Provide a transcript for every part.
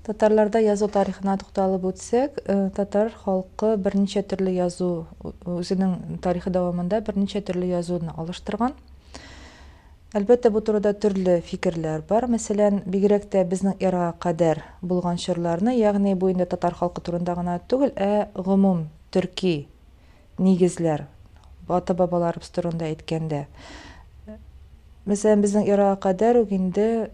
Татарларда язу тарихына тукталып үтсәк, татар халкы берничә төрле язу үзенең тарихы дәвамында берничә төрле язуны алыштырган. Әлбәттә, бу турыда төрле фикерләр бар. Мәсәлән, бигрәк тә безнең эрага кадәр булган чорларны, ягъни бу инде татар халкы турында гына түгел, гомум төрки нигезләр, ата-бабаларыбыз турында әйткәндә. Мәсәлән, безнең эрага кадәр үк инде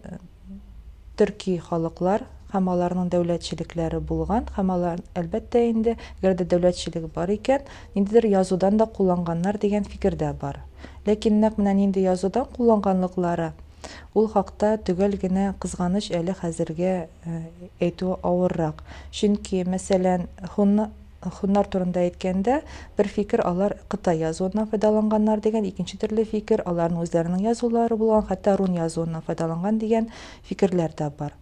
төрки халыклар һәм аларның дәүләтчелекләре булган, һәм алар әлбәттә инде, әгәр дә дәүләтчелек бар икән, ниндидер язудан да кулланганнар дигән фикер дә бар. Ләкин нәкъ менә нинди язудан кулланганлыклары ул хакта төгәл генә кызганыч әле хәзергә әйтү авыррак. Чөнки, мәсәлән, хуннар турында әйткәндә, бер фикер алар Кытай язуыннан файдаланганнар дигән, икенче төрле фикер аларның үзләренең язулары булган, хәтта рун язуыннан файдаланган дигән фикерләр дә бар.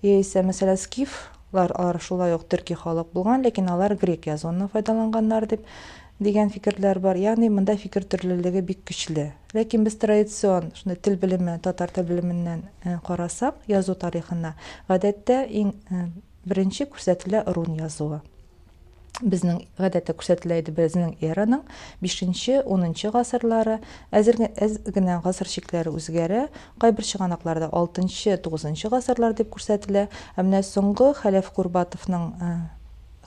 Яисә, мәсәлән, скифлар, алар шулай ук төрки халык булган, ләкин алар грек язуыннан файдаланганнар дигән фикерләр бар. Ягъни монда фикер төрлелеге бик көчле. Ләкин без традицион тел белеме, татар тел белеменнән карасак, язу тарихына, гадәттә иң беренче күрсәтелә рун язуы. Безнең гадәттә күрсәтелә иде безнең эраның 5-10 гасырлары, әз генә гасыр чикләре үзгәрә, кайбер чыганакларда 6-9 гасырлар дип күрсәтелә. Менә соңгы Хәләф Курбатовның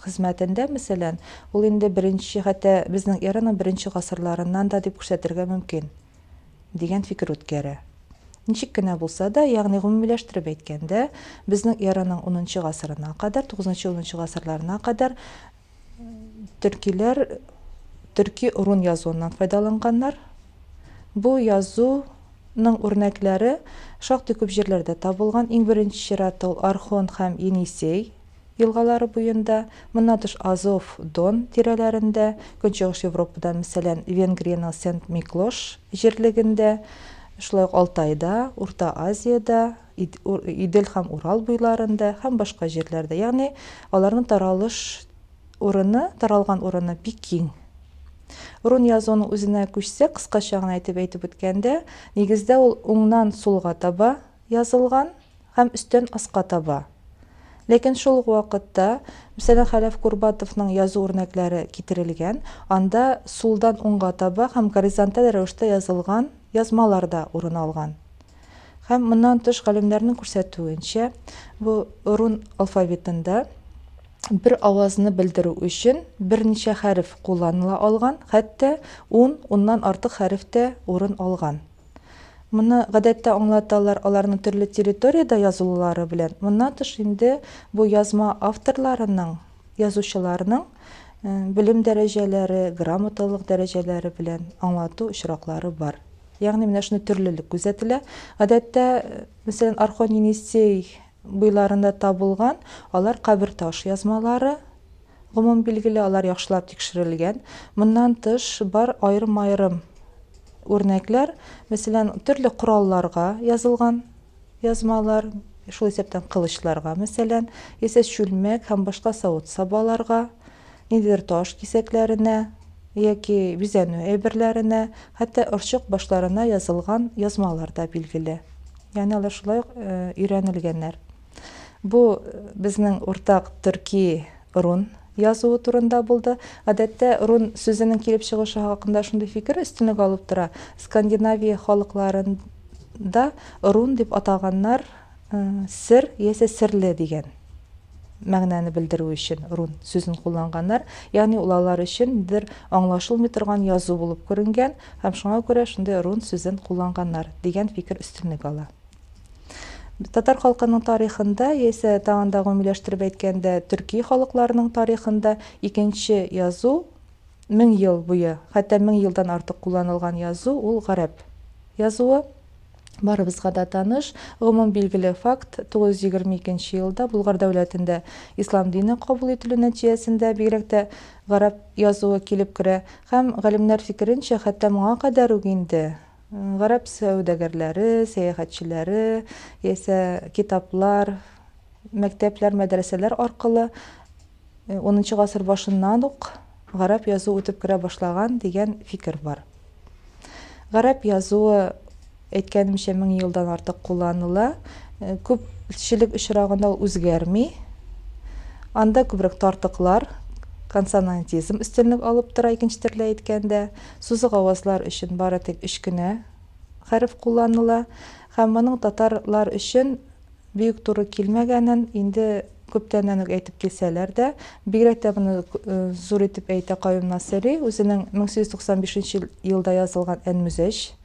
хезмәтендә, мәсәлән, ул инде беренче, хәтта безнең эраның 1-нче гасырларыннан да дип күрсәтергә мөмкин дигән фикер үткәрә. Ничек кенә булса да, ягъни гомумиләштереп әйткәндә, безнең эраның 10-нчы гасырына кадәр, 9-10 гасырларына кадәр төркиләр төрки рун язуыннан файдаланганнар. Бу язуның үрнәкләре шактый күп җирләрдә табылган. Иң беренче чиратта ул Архон һәм Енисей елгалары буенда, моннан тыш Азов, Дон тирәләрендә, Көнчыгыш Европада, мәсәлән, Венгриянең Сент-Миклош җирлегендә, шулай ук Алтайда, Урта Азиядә, Идел һәм Урал буйларында һәм башка җирләрдә. Ягъни аларның таралган урыны бик киң. Рун язуының үзенә күчсәк, кыскача гына әйтеп үткәндә, нигездә ул уңнан сулга таба язылган һәм өстән аска таба. Ләкин шул ук вакытта, мәсәлән, Хәләф Курбатовның язу үрнәкләре китерелгән, анда сулдан уңга таба һәм горизонталь рәвештә язылган язмалар да урын алган. Һәм моннан тыш галимнәрнең күрсәтүенчә, бу рун алфавитында бер авазны белдерү өчен берничә хәреф кулланыла алган, хәтта 10-ннан артык хәреф тә урын алган. Моны гадәттә аңлаталар аларның төрле территорияда язылулары белән. Моннан тыш инде бу язма авторларының, язучыларның белем дәрәҗәләре, грамоталык дәрәҗәләре белән аңлату очраклары бар. Ягъни менә шундый төрлелек күзәтелә. Гадәттә, мәсәлән, Архон, Енисей буйларында табылган, алар кабер таш язмалары, гомум билгеле, алар яхшылап тикшерелгән. Моннан тыш бар айрым-айрым үрнәкләр, мәсәлән, төрле коралларга язылган язмалар, шул исәптән кылычларга, мәсәлән, яисә чүлмәк һәм башка савыт сабаларга, ниндидер таш кисәкләренә яки бизәнү әйберләренә, хәтта орчык башларына язылган язмалар да билгеле. Ягъни алар шулай ук өйрәнелгәннәр. Бу безнең уртак төрки рун язуы турында булды. Гадәттә, рун сүзенең килеп чыгышы хакында шундый фикер өстенлек алып тора. Скандинавия халыкларында рун дип атаганнар сер яисә серле дигән мәгънәне белдерү өчен рун сүзен кулланганнар. Ягъни ул алар өчен бер аңлашылмый торган язу булып күренгән һәм шуңа күрә шундый рун сүзен кулланганнар дигән фикер өстенлек ала. Татар халкының тарихында, яисә тагын да гомумиләштереп әйткәндә, төрки халыкларының тарихында икенче язу 1000 ел буе, хәтта 1000 елдан артык кулланылган язу ул гарәп язуы. Барыбызга да таныш, гомум билгеле факт, 922 елда Булгар дәүләтендә ислам дине кабул ителү нәтиҗәсендә бигрәк тә гарәп язуы килеп керә. Һәм галимнәр фикеренчә, хәтта моңа кадәр үк инде гарәп сәүдәгәрләре, сәяхәтчеләре, яисә китаплар, мәктәпләр, мәдрәсәләр аркылы 10-нчы гасыр башыннан ук гарәп язуы үтеп керә башлаган дигән фикер бар. Гарәп язуы әйткәнемчә 1000 елдан артык кулланыла. Күпчелек очрагында ул үзгәрми. Анда күбрәк тартыклар, консонантизм өстенлек алып тора икенче төрле әйткәндә. Сузык авазлар өчен бары тик 3 кенә хәреф кулланыла. Һәм моның татарлар өчен бик туры килмәгәнен инде күптәннән үк әйтеп килсәләр дә, бигрәк тә моны зур итеп әйтә Каюм Насыйри үзенең 1895 елда язылган Ән-Музәҗ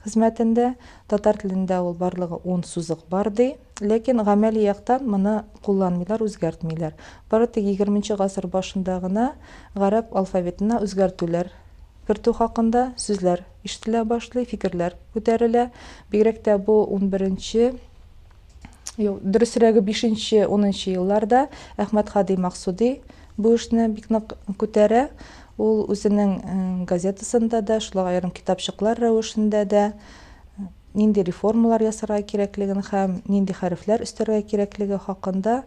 хезмәтендә. Татар телендә ул барлыгы 10 сузык бар ди, ләкин гамәли яктан моны кулланмыйлар, үзгәртмиләр. Бары тик 20 гасыр башында гына гарәп алфавитына үзгәртүләр кертү хакында сүзләр ишетелә башлый, фикерләр күтәрелә. Бигрәк тә бу 5-10 елларда Әхмәт Хади Максуди бу эшне бик нык күтәрә. Ул үзенең газетасында да, шулай аерым китапчыклар рәвешендә дә нинди реформалар ясарга кирәклеген һәм нинди хәрефләр өстәргә кирәклеге хакында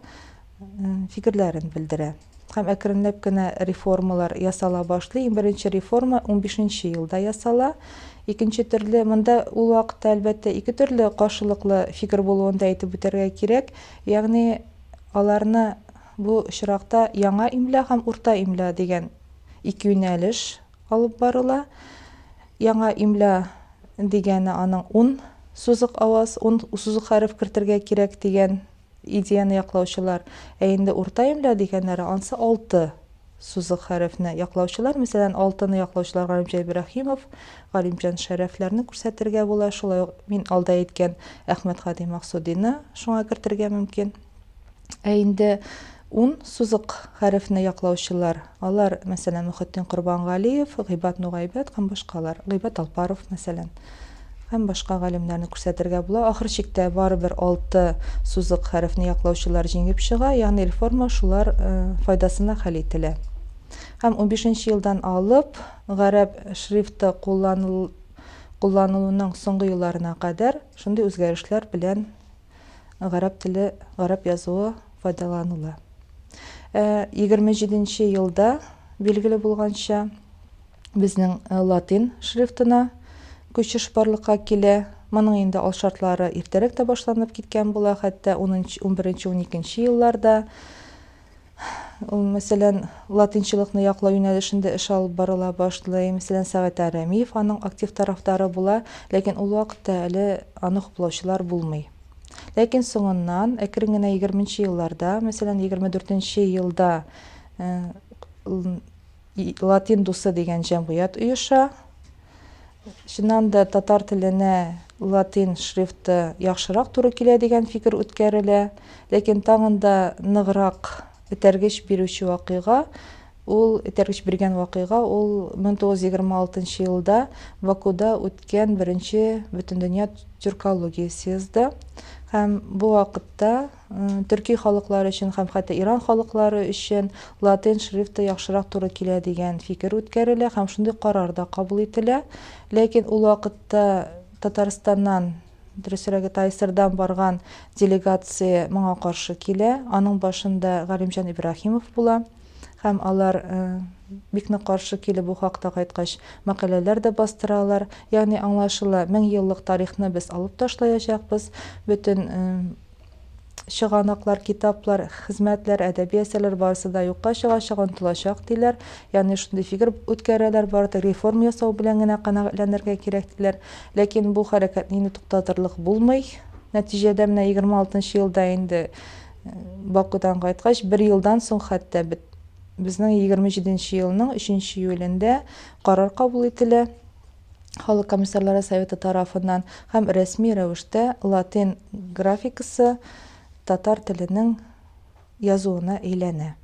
фикерләрен белдерә. Һәм әкренләп кенә реформалар ясала башлый. Беренче реформа 15 елда ясала. Икенче төрле, монда ул вакытта әлбәттә ике төрле каршылыклы фикер булуын да әйтеп үтәргә кирәк. Ягъни аларны бу очракта яңа имля һәм урта имля дигән ике юнәлеш алып барыла. Яңа имля дигәне аның 10 сузык аваз, 10 сузык хәреф кертергә кирәк дигән идеяны яклаучылар. Инде урта имля дигәннәре ансы 6 сузык хәрефне яклаучылар. Мәсәлән, 6-ны яклаучылар Галимҗан Ибраһимов, Галимҗан Шәрәфләрне күрсәтергә була. Шулай ук мин алда әйткән Әхмәт Хади Максудины шуңа кертергә мөмкин. Инде 10 сузык хәрефне яклаучылар, алар, мәсәлән, Мөхетдин Корбангалиев, Гыйбат Нугайбәт һәм башкалар, Гыйбат Алпаров, мәсәлән, һәм башка галимнәрне күрсәтергә була. Ахыр чиктә барыбер 6 сузык хәрефне яклаучылар җиңеп чыга, ягъни реформа шулар файдасына хәл ителә. Һәм 15 елдан алып гарәп шрифты кулланылуның соңгы елларына кадәр шундый үзгәрешләр белән гарәп теле, гарәп язуы файдаланыла. 27 елда билгеле булганча безнең латин шрифтына күчеш барлыкка килә. Моның инде ал шартлары иртәрәк тә башланып киткән була, хәтта 11-12 елларда. Мәсәлән, латинчылыкны яклау юнәлешендә эш алып барыла башлый. Мәсәлән, Сәгать Әрәмиев аның актив тарафдары була, ләкин ул вакытта әле аны хуплаучылар булмый. Ләкин соңыннан әкрен генә 20 елларда, мәсәлән, 24 елда Латин дусы дигән җәмгыять оеша. Шуннан да татар теленә латин шрифты яхшырак туры килә дигән фикер үткәрелә, ләкин тагында ныграк этәргеч бирүче вакыйга, ул этәргеч биргән вакыйга ул 1926 елда Бакуда үткән беренче Бөтендөнья тюркология съезды. Һәм бу вакытта төрки халыклары өчен һәм хәтта Иран халыклары өчен латин шрифты яхшырак туры килә дигән фикер үткәрелә һәм шундый карар да кабул ителә. Ләкин ул вакытта Татарстаннан, дөресрәге Тайсырдан барган делегация моңа каршы килә. Аның башында Галимҗан Ибраһимов була. Һәм алар бик нык каршы килеп бу хакта кайткач мәкаләләр дә бастыралар. Ягъни аңлашыла, 1000 еллык тарихны без алып ташлаячакбыз. Бөтен чыганаклар, китаплар, хезмәтләр, әдәби әсәрләр барысы да юкка чыгачак, онытылачак диләр. Ягъни шундый фикер үткәрәләр, бары реформа ясау белән генә канәгатьләнергә кирәк диләр. Ләкин бу хәрәкәтне туктатырлык булмый. Нәтиҗәдә менә 26 елда инде Бакудан кайткач, 1 елдан соң хәтта безнең 27 елның 3 июлендә карар кабул ителә Халык комиссарлары советы тарафыннан һәм рәсми рәвештә латин графикасы татар теленең язуына әйләнә.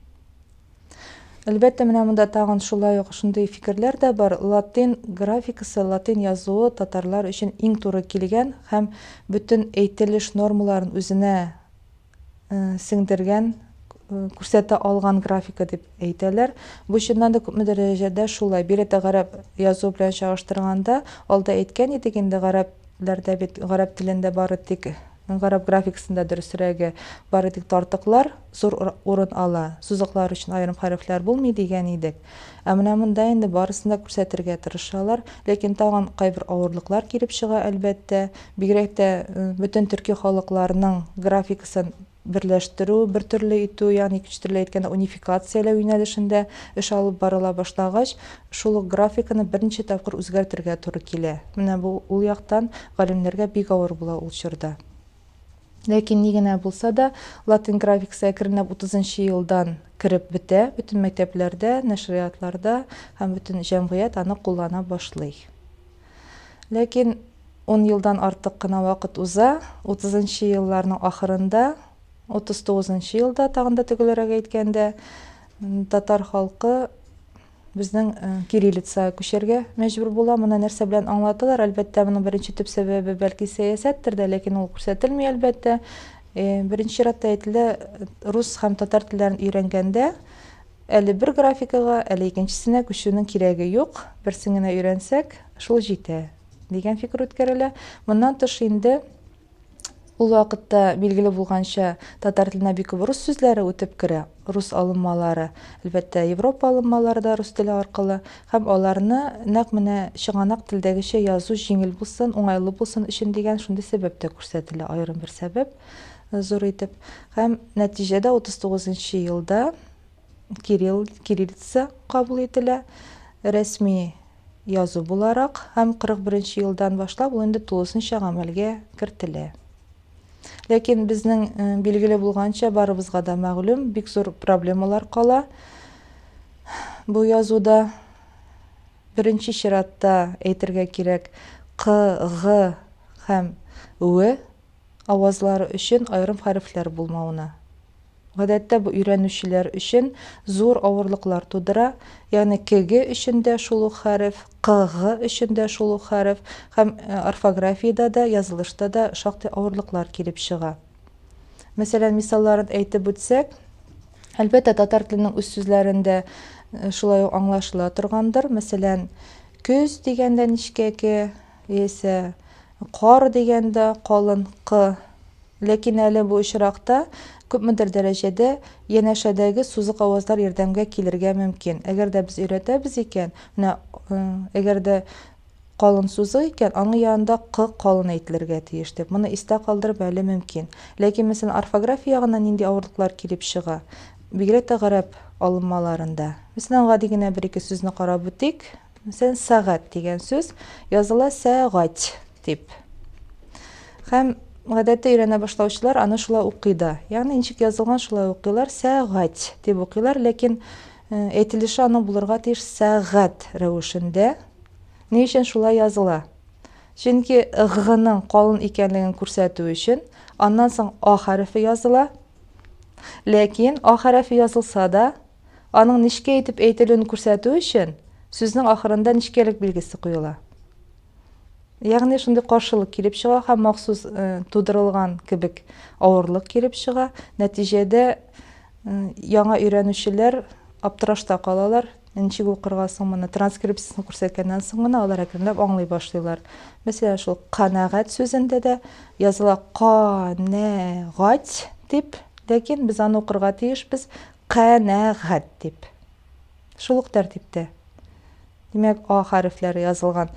Әлбәттә, менә монда тагын шулай ук шундый фикерләр дә бар. Латин графикасы, латин язуы татарлар өчен иң туры килгән һәм бөтен әйтелеш нормаларын үзенә сеңдергән, күрсәтә алган графика дип әйтәләр. Бу чыннан да күпме дәрәҗәдә шулай. Бирәтә гарәп язу белән чагыштырганда, алда әйткән идек инде, гарәпләрдә бит гарәп телендә бары тик гарап графикасында дөресрәге бары тик тартыклар зур урын ала, сузыклар өчен аерым хәрефләр булмый дигән идек. Ә менә монда инде барысын да күрсәтергә тырышалар, ләкин тагын кайбер авырлыклар килеп чыга әлбәттә. Бигрәк тә бөтен төрки халыкларының графикасын берләштерү, бер төрле итү, ягъни икенче төрле әйткәндә унификацияләү юнәлешендә эш алып барыла башлагач, шул ук графиканы берничә тапкыр үзгәртергә туры килә. Менә бу ул яктан галимнәргә бик авыр була ул чорда. Ләкин ни генә булса да, латин графикасы әкренләп 30-нчы елдан кирип бетә, бөтен мәктәпләрдә, нәшриятларда һәм бөтен җәмгыять аны куллана башлый. Ләкин 10 елдан артык кына вакыт уза, 30-нчы елларның ахырында, 39-нчы елда тагын да төгелрәк әйткәндә, татар халкы безнең кириллицага күчәргә мәҗбүр була. Моны нәрсә белән аңлаталар? Әлбәттә, моның беренче төп сәбәбе бәлки сәясәттер дә, ләкин ул күрсәтелми әлбәттә. Беренче чиратта әйтелә, рус һәм татар телләрен өйрәнгәндә, әле бер графикага, әле икенчесенә күчүнең кирәге юк, берсен генә өйрәнсәк, шул җитә дигән фикер үткәрелә. Моннан тыш инде ул вакытта билгеле булганча татар теленә бик күп рус сүзләре үтеп керә, рус алынмалары, әлбәттә Европа алынмалары да рус теле аркылы, һәм аларны нәкъ менә чыганак телдәгечә язу җиңел булсын, уңайлы булсын өчен дигән шундый сәбәп тә күрсәтелә, аерым бер сәбәп зур итеп. Һәм нәтиҗәдә 39-нчы елда кириллица кабул ителә, рәсми язу буларак, һәм 41-нче елдан башлап ул инде тулысынча гамәлгә кертелә. Ләкин безнең билгеле булганча, барыбызга да мәгълүм, бик зур проблемалар кала. Бу язуда беренче чиратта әйтергә кирәк, Q, G һәм Ө авазлары өчен аерым хәрефләр булмауына. Гадәттә бу өйрәнүчеләр өчен зур авырлыклар тудыра, ягъни K-ге өчен дә шул ук хәреф, Q-га өчен дә шул ук хәреф, һәм орфографиядә дә, язылышта да шактый авырлыклар килеп чыга. Мәсәлән, мисалларын әйтеп үтсәк, әлбәттә татар теленең үз сүзләрендә шулай ук аңлашыла торгандыр. Мәсәлән, көз дигәндә нечкә К, яисә кар дигәндә калын Q. Ләкин әле бу очракта күпмедер дәрәҗәдә янәшәдәге сузык авазлар ярдәмгә килергә мөмкин. Әгәр дә без өйрәтәбез икән, менә әгәр дә калын сузык икән, аның янында Q калын әйтелергә тиеш дип. Моны истә калдырып әле мөмкин. Ләкин мәсәлән орфография ягыннан нинди авырлыклар килеп чыга? Бигрәк тә гарәп алынмаларында. Мәсәлән, гади генә бер-ике сүзне карап үтик. Мәсәлән, сәгать дигән сүз языла сәгать дип. Һәм гадәттә өйрәнә башлаучылар аны шулай укый да. Ягъни ничек язылган шулай укыйлар, сәгать дип укыйлар, ләкин әйтелеше аның булырга тиеш сәгать рәвешендә. Ни өчен шулай языла? Чөнки Г-ның калын икәнлеген күрсәтү өчен, аннан соң А хәрефе языла. Ләкин А хәрефе язылса да, аның ничек итеп әйтелүен күрсәтү өчен сүзнең ахырында ничкәлек билгесе куела. Ягъни шундый каршылык килеп чыга һәм махсус тудырылган кебек авырлык килеп чыга. Нәтиҗәдә яңа өйрәнүчеләр аптырашта калалар. Ничек укырга соң моны транскрипциясын күрсәткәннән соң гына алар әкренләп аңлый башлыйлар. Мәсәлән, шул канәгать сүзендә дә языла канәгать дип, ләкин без аны укырга тиешбез канәгать дип. Шул ук тәртиптә. Димәк, А хәрефләре язылган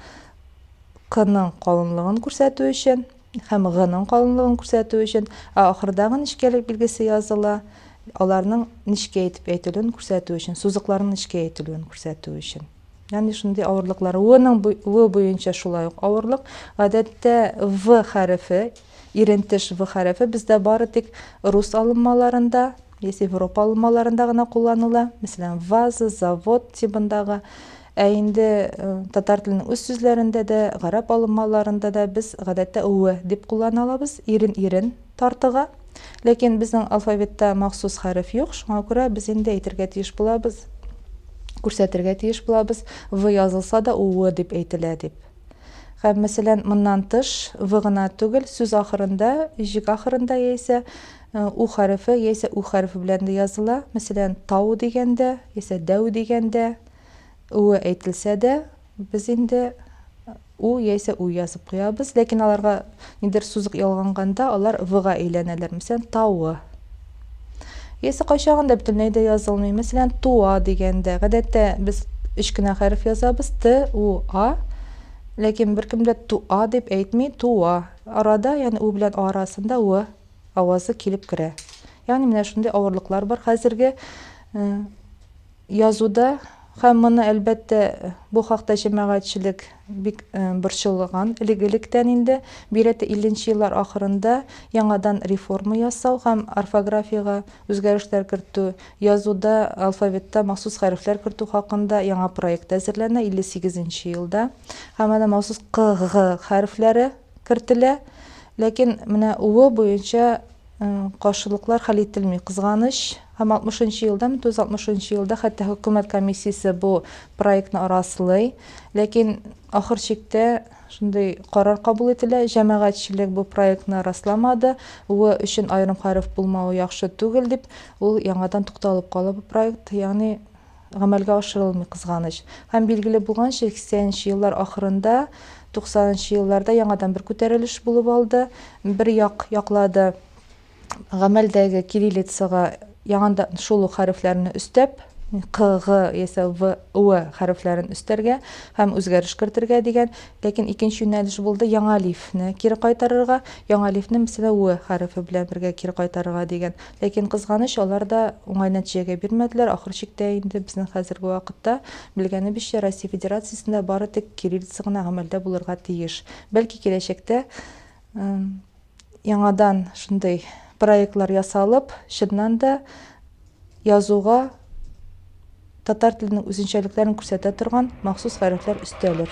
Q-ның калынлыгын күрсәтү өчен һәм G-ның калынлыгын күрсәтү өчен, ә ахырдагы ничкәлек билгесе языла, аларның ничкә итеп әйтелүен күрсәтү өчен, сузыкларның ничкә әйтелүен күрсәтү өчен. Ягъни шундый авырлыклар. В буенча шулай ук авырлык. Гадәттә В хәрефе, ирентеш В хәрефе бездә бары тик рус алынмаларында, яисә Европа алынмаларында гына кулланыла. Мәсәлән, ваза, завод тибындагы. Ә инде татар теленең үз сүзләрендә дә, гарәп алынмаларында да без гадәттә Ө дип куллана алабыз, ирен тартыга. Ләкин безнең алфавитта махсус хәреф юк, шуңа күрә без инде әйтергә тиеш булабыз, күрсәтергә тиеш булабыз, В язылса да Ө дип әйтелә дип. Һәм мәсәлән, моннан тыш В гына түгел, сүз ахырында, җик ахырында яисә У хәрефе, яисә У хәрефе белән дә языла. Мәсәлән, тау дигәндә, яисә дәү дигәндә Ө әйтелсә дә, без инде у яисә у язып куябыз, ләкин аларга нидер сузык ялганганда алар в-га әйләнәләр. Мәсәлән, тауы. Яисә кайчагында бөтенләй дә язылмый. Мәсәлән, туа дигәндә, гадәттә без 3 кенә хәреф язабыз, т, у, а. Ләкин беркем дә туа дип әйтми, туа. Арада, ягъни у белән а арасында в авазы килеп керә. Ягъни менә шундый авырлыклар бар хәзерге язуда. Һәм моны әлбәттә бу хакта җәмәгатьчелек бик борчылган элек-электән инде. Бирәтә 50нче еллар ахырында яңадан реформа ясау һәм орфографиягә үзгәрешләр кертү, язуда, алфавитта махсус хәрефләр кертү хакында яңа проект әзерләнә 58нче елда. Һәм аны махсус к, г хәрефләре кертелә. Ләкин менә у буенча каршылыклар хәл ителми. Кызганыч, һәм 60нчы елда, 1960нчы елда хәтта хөкүмәт комиссиясе бу проектны раслый. Ләкин ахыр чиктә шундый карар кабул ителә, җәмәгатьчелек бу проектны расламады. У өчен аерым хәреф булмауы яхшы түгел дип, ул яңадан тукталып кала бу проект, ягъни гамәлгә ашырылмый, кызганыч. Һәм билгеле булганча 80нче еллар ахырында, 90нчы елларда яңадан бер күтәрелеш булып алды. Бер яклады гамәлдәге кириллицага яңадан шул хәрефләрне өстәп, к, г яисә в, у хәрефләрен өстәргә һәм үзгәреш кертергә дигән. Ләкин икенче юнәлеш булды, яңа лифне кире кайтарырга, яңа лифне мәсәлән у хәрефе белән бергә кире кайтарырга дигән. Ләкин кызганыч, алар да уңай нәтиҗәгә бирмәделәр. Ахыр чиктә инде безнең хәзерге вакытта белгәнебезчә Россия Федерациясендә бары тик кириллица гына гамәлдә булырга тиеш. Бәлки киләчәктә яңадан шундый проектлар ясалып, чыннан да язуга татар теленең үзенчәлекләрен күрсәтә торган махсус хәрефләр өстәлер.